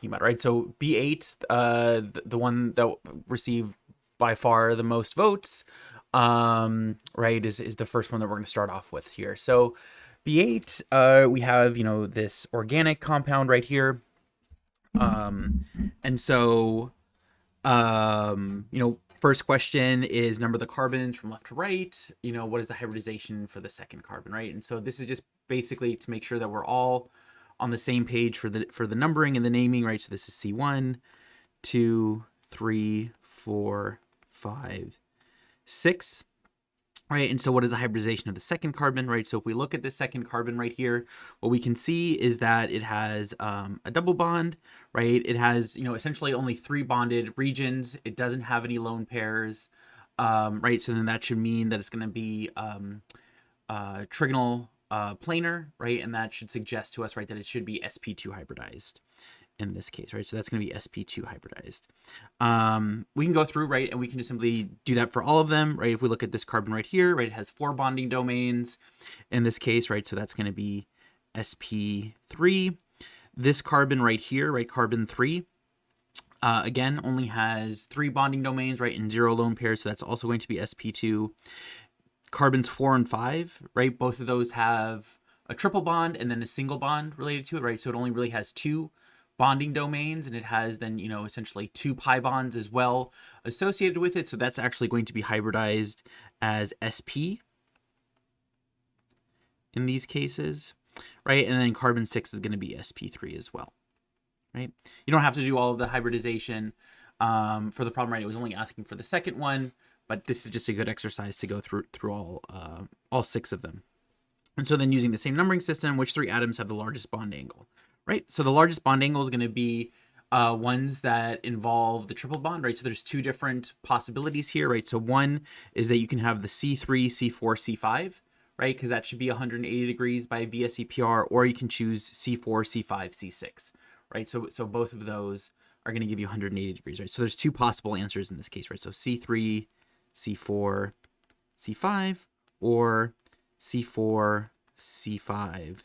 talking about, right? So B8, the one that received by far the most votes, right, is the first one that we're going to start off with here. So B8, we have, this organic compound right here. And so, first question is number the carbons from left to right. What is the hybridization for the second carbon, right? And so this is just basically to make sure that we're all on the same page for the numbering and the naming, right? So this is C1, 2, 3, 4, 5, 6. Right, and so what is the hybridization of the second carbon, right? So if we look at the second carbon right here, what we can see is that it has a double bond, right? It has, essentially only 3 bonded regions. It doesn't have any lone pairs, right? So then that should mean that it's going to be trigonal planar, right? And that should suggest to us, right, that it should be sp2 hybridized in this case, right? So that's going to be sp2 hybridized. We can go through, right, and we can just simply do that for all of them, right? If we look at this carbon right here, right, it has 4 bonding domains in this case, right? So that's going to be sp3. This carbon right here, right, carbon 3, again, only has 3 bonding domains, right, and 0 lone pairs, so that's also going to be sp2. Carbons 4 and 5, right, both of those have a triple bond and then a single bond related to it, right? So it only really has 2 bonding domains, and it has then, essentially 2 pi bonds as well associated with it. So that's actually going to be hybridized as sp in these cases, right? And then carbon 6 is going to be sp3 as well, right? You don't have to do all of the hybridization for the problem, right? It was only asking for the second one, but this is just a good exercise to go through all 6 of them. And so then using the same numbering system, which 3 atoms have the largest bond angle? Right, so the largest bond angle is going to be ones that involve the triple bond, right? So there's 2 different possibilities here, right? So one is that you can have the C3, C4, C5, right? Because that should be 180 degrees by VSEPR, or you can choose C4, C5, C6, right? So both of those are going to give you 180 degrees, right? So there's 2 possible answers in this case, right? So C3, C4, C5, or C4, C5,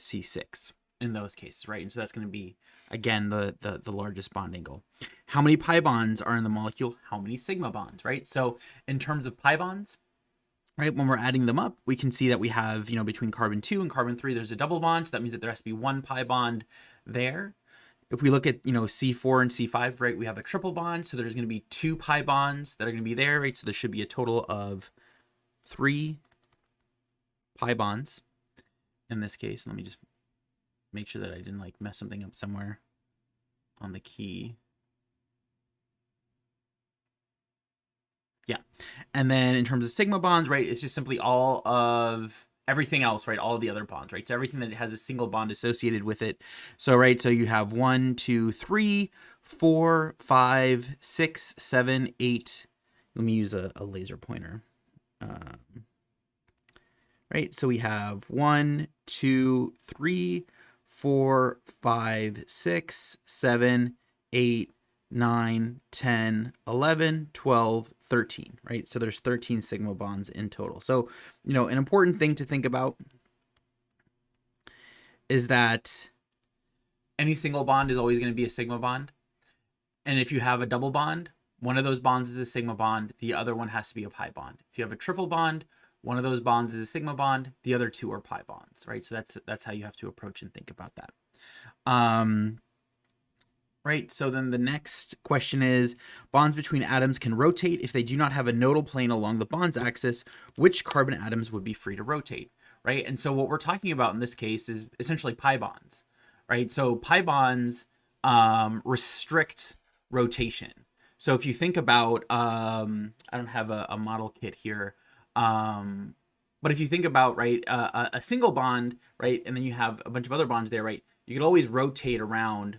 C6. In those cases, right? And so that's going to be, again, the largest bond angle. How many pi bonds are in the molecule? How many sigma bonds, right? So in terms of pi bonds, right, when we're adding them up, we can see that we have, between carbon 2 and carbon 3, there's a double bond. So that means that there has to be 1 pi bond there. If we look at, C4 and C5, right, we have a triple bond. So there's going to be 2 pi bonds that are going to be there, right? So there should be a total of 3 pi bonds in this case. Let me just make sure that I didn't mess something up somewhere on the key. Yeah. And then in terms of sigma bonds, right, it's just simply all of everything else, right? All of the other bonds, right? So everything that has a single bond associated with it. So, right, so you have 1, 2, 3, 4, 5, 6, 7, 8. Let me use a laser pointer. Right, so we have 1, 2, 3, 4, 5, 6, 7, 8, 9, 10, 11, 12, 13, right? So there's 13 sigma bonds in total. So, an important thing to think about is that any single bond is always going to be a sigma bond. And if you have a double bond, one of those bonds is a sigma bond, the other one has to be a pi bond. If you have a triple bond, one of those bonds is a sigma bond, the other 2 are pi bonds, right? So that's how you have to approach and think about that. Right, so then the next question is, bonds between atoms can rotate if they do not have a nodal plane along the bond's axis. Which carbon atoms would be free to rotate, right? And so what we're talking about in this case is essentially pi bonds, right? So pi bonds restrict rotation. So if you think about, I don't have a model kit here, but if you think about, right, a single bond, right, and then you have a bunch of other bonds there, right, you could always rotate around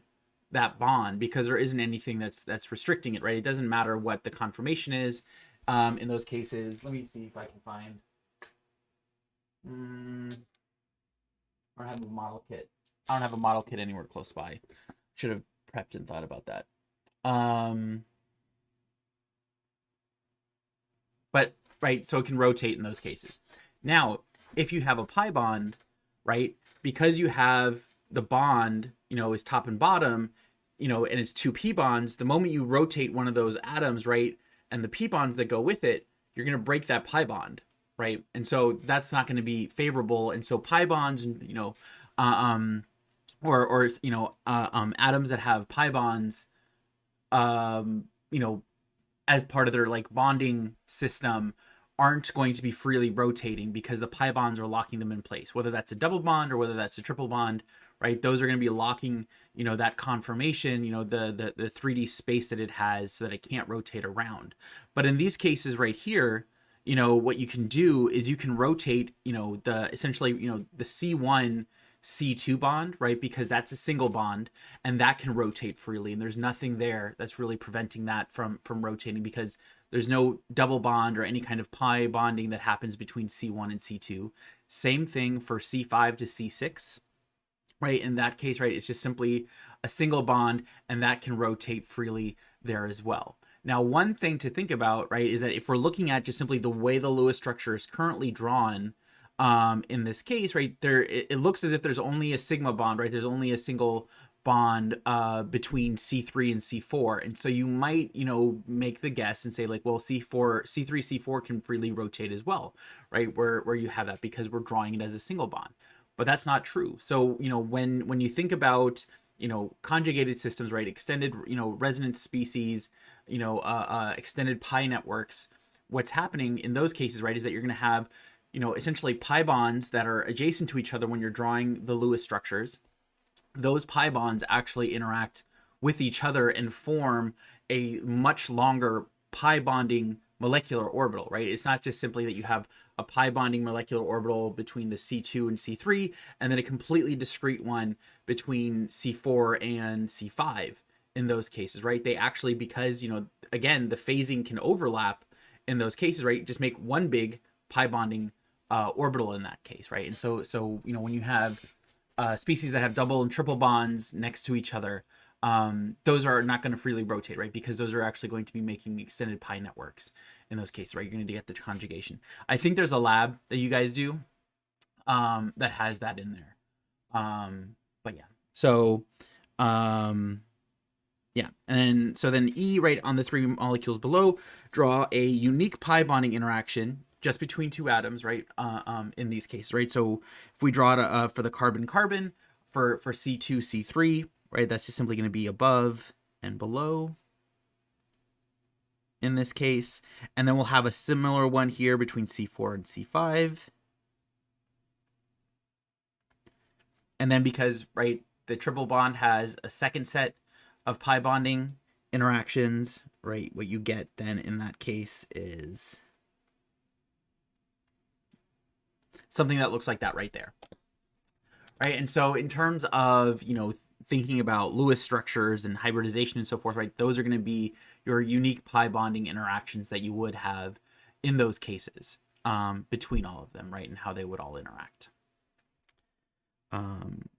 that bond because there isn't anything that's restricting it, right? It doesn't matter what the conformation is in those cases. Let me see if I can find. I don't have a model kit. I don't have a model kit anywhere close by. Should have prepped and thought about that. But right, so it can rotate in those cases. Now, if you have a pi bond, right, because you have the bond, is top and bottom, you know, and it's two p bonds, the moment you rotate one of those atoms, right, and the p bonds that go with it, you're going to break that pi bond, right? And so that's not going to be favorable. And so pi bonds, you know, or you know, atoms that have pi bonds, you know, as part of their like bonding system, aren't going to be freely rotating because the pi bonds are locking them in place, whether that's a double bond or whether that's a triple bond, right? Those are going to be locking, you know, that conformation, you know, the 3D space that it has, so that it can't rotate around. But in these cases right here, you know, what you can do is you can rotate, you know, the essentially, you know, the C1 C2 bond, right? Because that's a single bond and that can rotate freely, and there's nothing there that's really preventing that from rotating, because there's no double bond or any kind of pi bonding that happens between C1 and C2. Same thing for C5 to C6, right? In that case, right, it's just simply a single bond, and that can rotate freely there as well. Now, one thing to think about, right, is that if we're looking at just simply the way the Lewis structure is currently drawn, in this case, right, there it looks as if there's only a sigma bond, right? There's only a single bond between C3 and C4, and so you might, you know, make the guess and say like, well, C4, C3, C4 can freely rotate as well, right? Where you have that, because we're drawing it as a single bond, but that's not true. So, you know, when you think about, you know, conjugated systems, right, extended, you know, resonance species, you know, extended pi networks, what's happening in those cases, right, is that you're going to have, you know, essentially pi bonds that are adjacent to each other when you're drawing the Lewis structures. Those pi bonds actually interact with each other and form a much longer pi bonding molecular orbital, right? It's not just simply that you have a pi bonding molecular orbital between the C2 and C3, and then a completely discrete one between C4 and C5 in those cases, right? They actually, because, you know, again, the phasing can overlap in those cases, right? Just make one big pi bonding orbital in that case, right? And so you know, when you have species that have double and triple bonds next to each other, those are not going to freely rotate, right? Because those are actually going to be making extended pi networks in those cases, right? You're going to get the conjugation. I think there's a lab that you guys do that has that in there. But yeah, so yeah, and so then E, right, on the three molecules below, draw a unique pi bonding interaction just between two atoms, right, in these cases, right? So if we draw it for the carbon-carbon, for C2, C3, right, that's just simply going to be above and below in this case. And then we'll have a similar one here between C4 and C5. And then because, right, the triple bond has a second set of pi bonding interactions, right, what you get then in that case is something that looks like that right there, right? And so in terms of, you know, thinking about Lewis structures and hybridization and so forth, right, those are going to be your unique pi bonding interactions that you would have in those cases between all of them, right, and how they would all interact.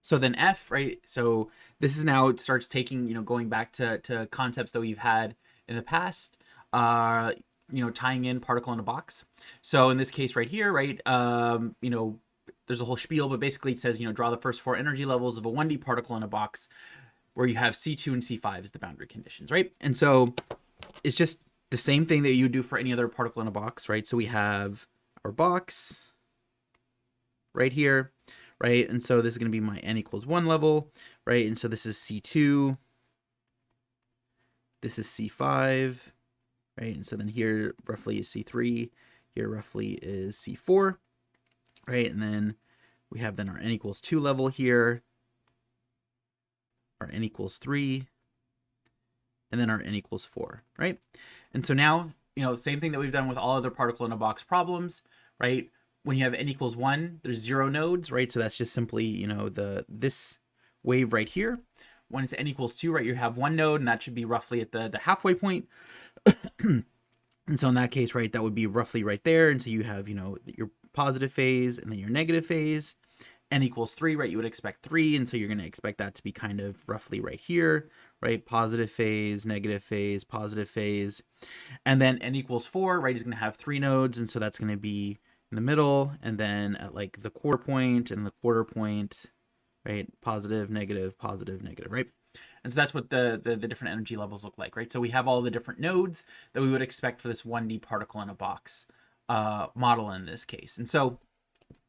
So then F, right, so this is now, it starts taking, you know, going back to concepts that we've had in the past, you know, tying in particle in a box. So in this case right here, right, you know, there's a whole spiel, but basically it says, you know, draw the first four energy levels of a 1D particle in a box where you have C2 and C5 as the boundary conditions, right? And so it's just the same thing that you do for any other particle in a box, right? So we have our box right here, right? And so this is going to be my n equals 1 level, right? And so this is C2, this is C5, right? And so then here roughly is C3, here roughly is C4, right? And then we have then our n equals 2 level here, our n equals 3, and then our n equals 4, right? And so now, you know, same thing that we've done with all other particle in a box problems, right? When you have n equals 1, there's 0 nodes, right? So that's just simply, you know, this wave right here. When it's n equals 2, right, you have 1 node, and that should be roughly at the halfway point. And so in that case, right, that would be roughly right there. And so you have, you know, your positive phase and then your negative phase. N equals 3, right, you would expect 3. And so you're going to expect that to be kind of roughly right here, right? Positive phase, positive phase. And then n equals 4, right, is going to have 3 nodes. And so that's going to be in the middle, and then at like the quarter point and the quarter point, right? Positive, negative, right? And so that's what the different energy levels look like, right? So we have all the different nodes that we would expect for this 1D particle in a box model in this case. And so,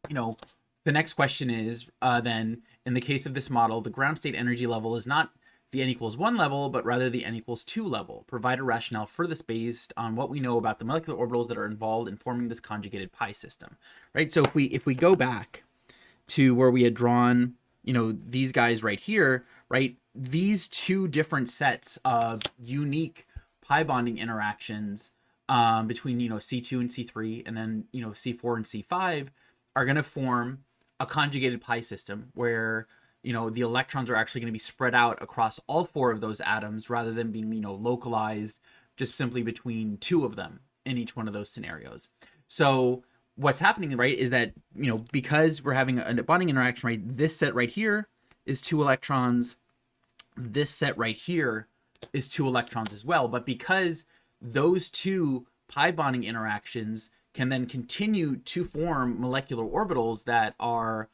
the next question is then, in the case of this model, the ground state energy level is not the n equals 1 level, but rather the n equals 2 level. Provide a rationale for this based on what we know about the molecular orbitals that are involved in forming this conjugated pi system, right? So if we go back to where we had drawn, these guys right here, right? These two different sets of unique pi bonding interactions between, C2 and C3, and then, C4 and C5 are going to form a conjugated pi system where, the electrons are actually going to be spread out across all four of those atoms rather than being, localized just simply between two of them in each one of those scenarios. So what's happening, right, is that, because we're having a bonding interaction, right, this set right here is 2 electrons. This set right here is 2 electrons as well. But because those two pi bonding interactions can then continue to form molecular orbitals that are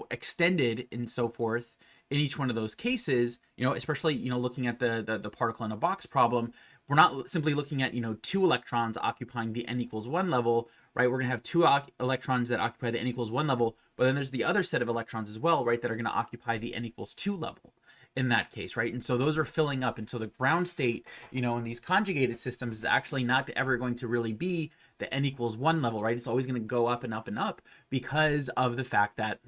extended and so forth in each one of those cases, especially, looking at the particle in a box problem, we're not simply looking at, 2 electrons occupying the n equals 1 level, right? We're going to have 2 electrons that occupy the n equals 1 level, but then there's the other set of electrons as well, right, that are going to occupy the n equals 2 level in that case, right? And so those are filling up. And so the ground state, in these conjugated systems is actually not ever going to really be the n equals 1 level, right? It's always going to go up and up and up because of the fact that,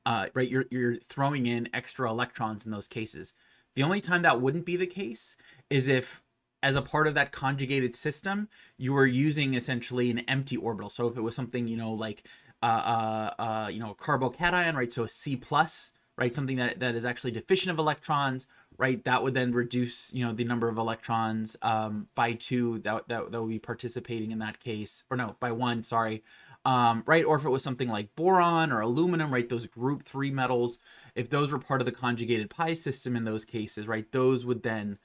right, you're throwing in extra electrons in those cases. The only time that wouldn't be the case is if, as a part of that conjugated system, you were using essentially an empty orbital. So if it was something, like, a carbocation, right? So a C plus, right? Something that is actually deficient of electrons, right? That would then reduce, the number of electrons by 2 that would be participating in that case, or no, by 1, sorry. Right? Or if it was something like boron or aluminum, right? Those group 3 metals, if those were part of the conjugated pi system in those cases, right? Those would then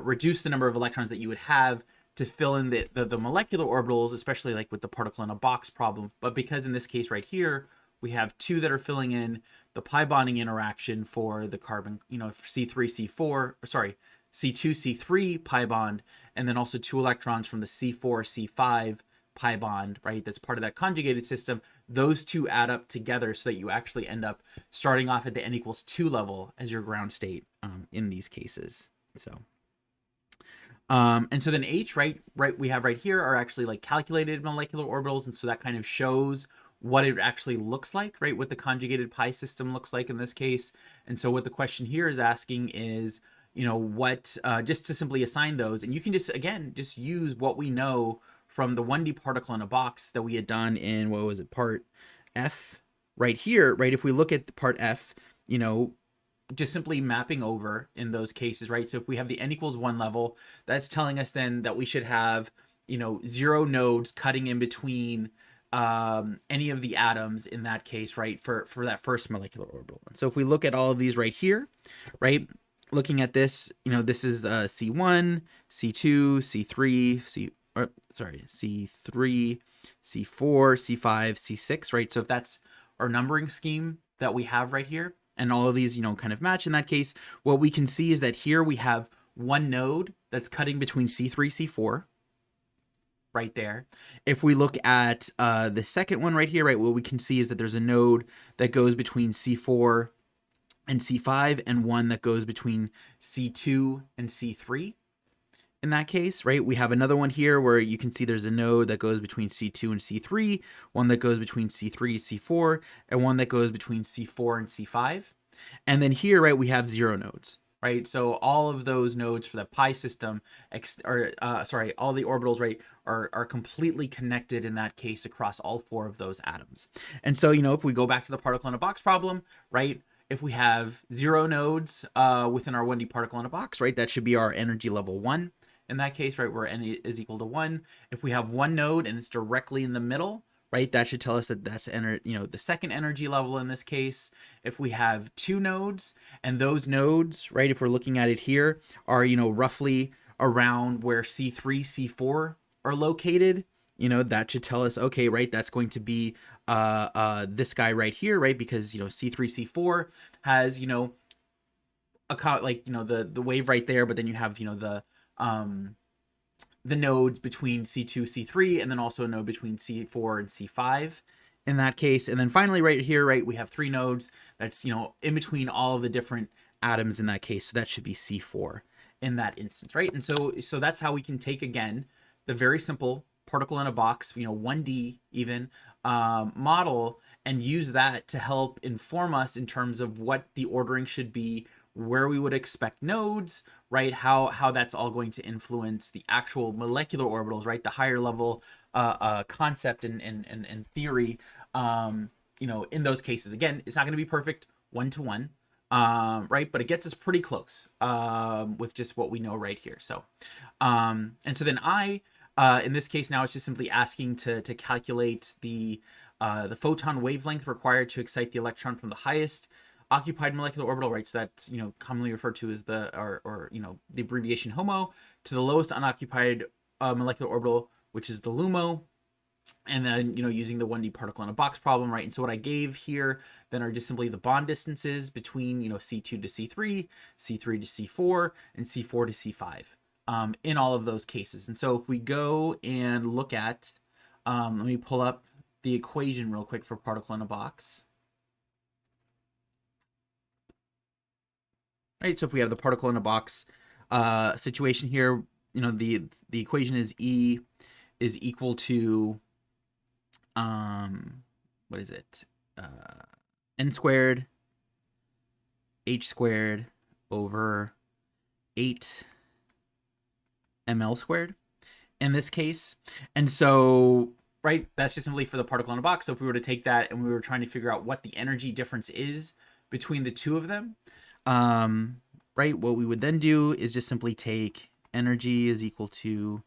reduce the number of electrons that you would have to fill in the molecular orbitals, especially like with the particle in a box problem. But because in this case right here, we have 2 that are filling in the pi bonding interaction for the carbon, C3, C4, sorry, C2, C3 pi bond, and then also 2 electrons from the C4, C5 pi bond, right? That's part of that conjugated system. Those two add up together so that you actually end up starting off at the n equals 2 level as your ground state in these cases. So, and so then H, right, we have right here are actually like calculated molecular orbitals, and so that kind of shows what it actually looks like, right? What the conjugated pi system looks like in this case. And so what the question here is asking is, what, just to simply assign those, and you can just, again, just use what we know from the 1D particle in a box that we had done in, what was it, part F right here, right? If we look at part F, just simply mapping over in those cases, right? So if we have the n equals 1 level, that's telling us then that we should have, 0 nodes cutting in between any of the atoms in that case, right, for that first molecular orbital. And so if we look at all of these right here, right, looking at this, this is C1, C2, C3, C3, C4, C5, C6, right? So if that's our numbering scheme that we have right here, and all of these, kind of match in that case, what we can see is that here we have one node that's cutting between C3, C4, right there. If we look at the second one right here, right, what we can see is that there's a node that goes between C4 and C5, and one that goes between C2 and C3. In that case, right, we have another one here where you can see there's a node that goes between C2 and C3, one that goes between C3 and C4, and one that goes between C4 and C5. And then here, right, we have 0 nodes, right? So all of those nodes for the pi system, all the orbitals, right, are completely connected in that case across all 4 of those atoms. And so, if we go back to the particle in a box problem, right, if we have 0 nodes within our 1D particle in a box, right, that should be our energy level 1. In that case, right, where n is equal to 1. If we have 1 node and it's directly in the middle, right, that should tell us that that's the second energy level in this case. If we have 2 nodes, and those nodes, right, if we're looking at it here, are roughly around where C3, C4 are located, that should tell us, okay, right, that's going to be this guy right here, right, because C3, C4 has like, you know, the wave right there, but then you have, you know, the nodes between C2, C3, and then also a node between C4 and C5 in that case. And then finally right here, right, we have 3 nodes that's, you know, in between all of the different atoms in that case. So that should be C4 in that instance, right? And so that's how we can take, again, the very simple particle in a box, you know, 1D even, model, and use that to help inform us in terms of what the ordering should be, where we would expect nodes, right? How that's all going to influence the actual molecular orbitals, right? The higher level concept and theory. You know, in those cases, again, it's not going to be perfect 1-to-1, right? But it gets us pretty close with just what we know right here. So, and so then in this case now, it's just simply asking to calculate the photon wavelength required to excite the electron from the highest occupied molecular orbital, right? So that's, you know, commonly referred to as the, or you know, the abbreviation HOMO, to the lowest unoccupied molecular orbital, which is the LUMO. And then, you know, using the 1D particle in a box problem, right? And so what I gave here then are just simply the bond distances between, you know, C2 to C3, C3 to C4, and C4 to C5 in all of those cases. And so if we go and look at, let me pull up the equation real quick for particle in a box. Right, so if we have the particle in a box situation here, you know, the equation is E is equal to, what is it? N squared H squared over 8 ml squared in this case. And so, right, that's just simply for the particle in a box. So if we were to take that and we were trying to figure out what the energy difference is between the two of them, right, what we would then do is just simply take energy is equal to,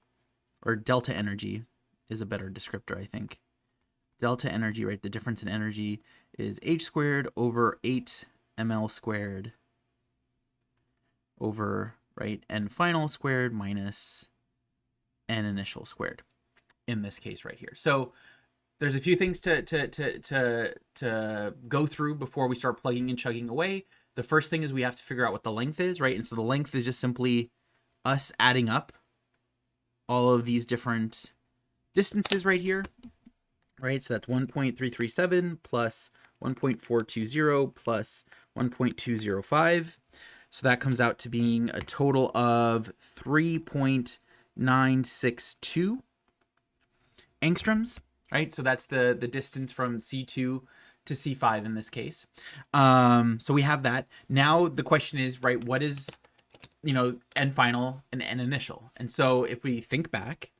or delta energy is a better descriptor, I think. Delta energy, right, the difference in energy is H squared over 8 ml squared over, right, N final squared minus N initial squared in this case right here. So there's a few things to go through before we start plugging and chugging away. The first thing is we have to figure out what the length is, right? And so the length is just simply us adding up all of these different distances right here, right? So that's 1.337 plus 1.420 plus 1.205. So that comes out to being a total of 3.962 angstroms, right? So that's the distance from C2 to C5 in this case. So we have that. Now the question is, right, what is, you know, N final and N initial? And so if we think back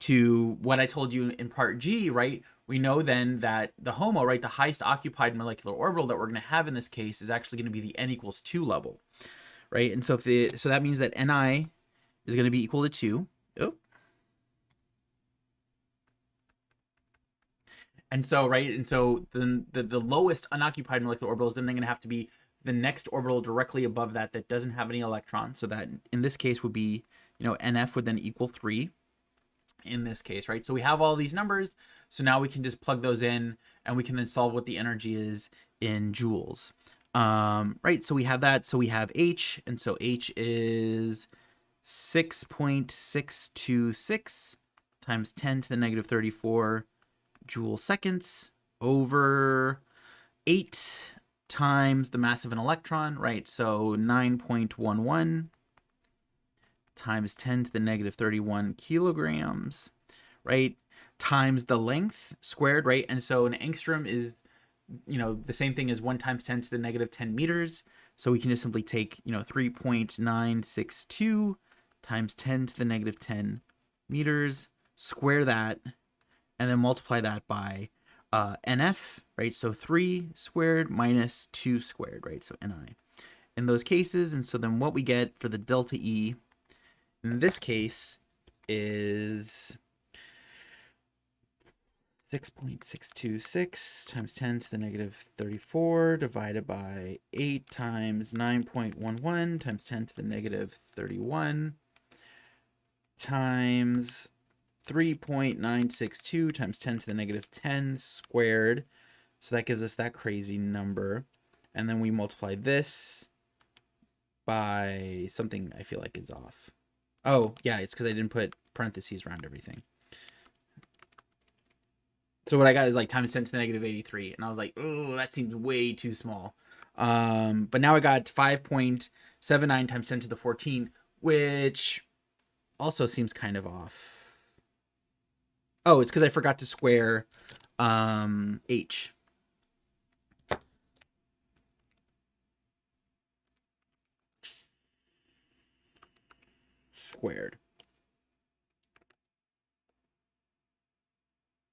to what I told you in part G, right, we know then that the HOMO, right, the highest occupied molecular orbital that we're going to have in this case is actually going to be the N equals 2 level, right? And so so that means that Ni is going to be equal to 2. Oh. And so, right, and so then the lowest unoccupied molecular orbital is then going to have to be the next orbital directly above that that doesn't have any electrons. So that in this case would be, you know, NF would then equal 3 in this case, right? So we have all these numbers. So now we can just plug those in and we can then solve what the energy is in joules. Right, so we have that. So we have H, and so H is 6.626 times 10 to the negative 34 joule seconds over 8 times the mass of an electron, right? So 9.11 times 10 to the negative 31 kilograms, right? Times the length squared, right? And so an angstrom is, you know, the same thing as 1 times 10 to the negative 10 meters. So we can just simply take, you know, 3.962 times 10 to the negative 10 meters, square that, and then multiply that by NF, right? So 3 squared minus 2 squared, right? So Ni in those cases. And so then what we get for the delta E in this case is 6.626 times 10 to the negative 34 divided by 8 times 9.11 times 10 to the negative 31 times 3.962 times 10 to the negative 10 squared. So that gives us that crazy number. And then we multiply this by something I feel like is off. Oh, yeah, it's because I didn't put parentheses around everything. So what I got is like times 10 to the negative 83. And I was like, oh, that seems way too small. But now I got 5.79 times 10 to the 14, which also seems kind of off. Oh, it's because I forgot to square h. Squared.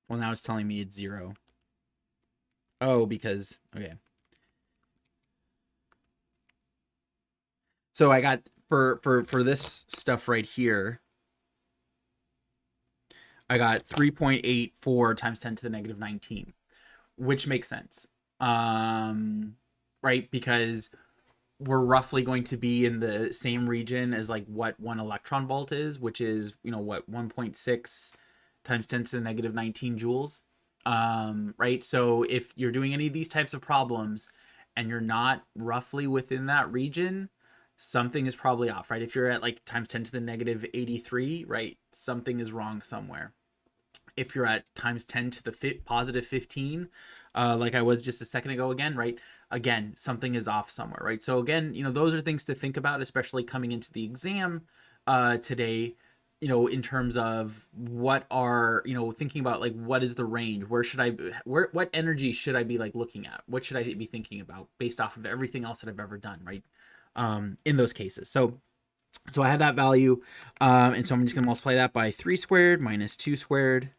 Well, now it's telling me it's 0. Oh, because, okay. So I got, for this stuff right here, I got 3.84 times 10 to the negative 19, which makes sense. Right? Because we're roughly going to be in the same region as like what 1 electron volt is, which is, what, 1.6 times 10 to the negative 19 joules. Right? So if you're doing any of these types of problems and you're not roughly within that region, something is probably off, right? If you're at like times 10 to the negative 83, right, something is wrong somewhere. If you're at times 10 to the positive 15, like I was just a second ago again, right? Again, something is off somewhere, right? So again, those are things to think about, especially coming into the exam today, in terms of what are, thinking about like, what is the range? What energy should I be like looking at? What should I be thinking about based off of everything else that I've ever done, right? In those cases. So I have that value. And so I'm just going to multiply that by 3 squared minus 2 squared.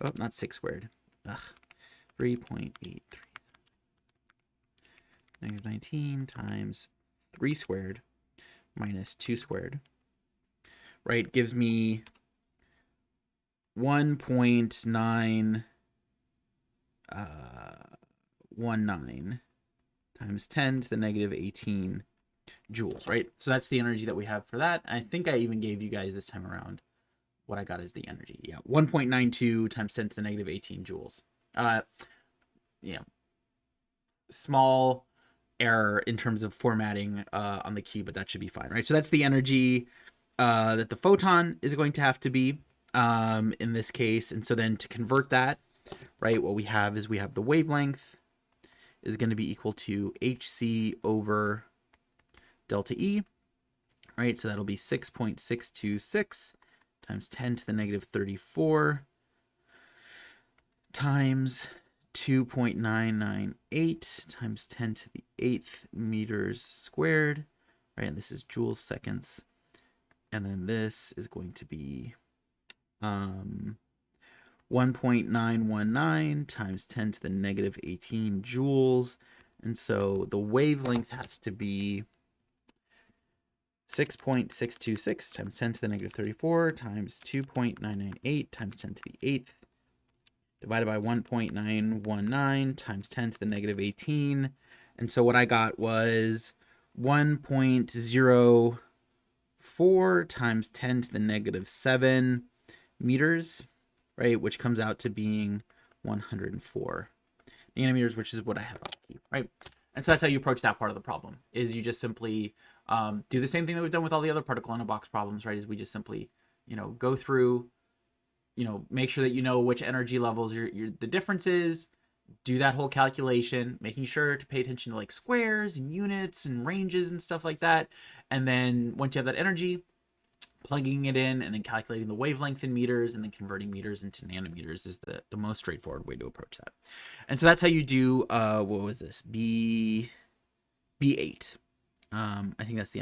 Oh, not 6 squared. Ugh. 3.83. Negative 19 times 3 squared minus 2 squared. Right? Gives me 1.919 times 10 to the negative 18 joules, right? So that's the energy that we have for that. I think I even gave you guys this time around what I got is the energy. Yeah, 1.92 times 10 to the negative 18 joules. Small error in terms of formatting on the key, but that should be fine, right? So that's the energy that the photon is going to have to be in this case. And so then to convert that, right, what we have is we have the wavelength is going to be equal to hc over delta E, right? So that'll be 6.626 times 10 to the negative 34 times 2.998 times 10 to the 8th meters squared, right? And this is joules seconds. And then this is going to be 1.919 times 10 to the negative 18 joules. And so the wavelength has to be 6.626 times 10 to the negative 34 times 2.998 times 10 to the 8th divided by 1.919 times 10 to the negative 18. And so what I got was 1.04 times 10 to the negative 7 meters, right? Which comes out to being 104 nanometers, which is what I have on the key, right? And so that's how you approach that part of the problem, is you just simply do the same thing that we've done with all the other particle in a box problems, right? Is we just simply, go through, make sure that you know which energy levels the difference is, do that whole calculation, making sure to pay attention to like squares and units and ranges and stuff like that. And then once you have that energy, plugging it in and then calculating the wavelength in meters and then converting meters into nanometers is the most straightforward way to approach that. And so that's how you do, what was this? B8. I think that's the end.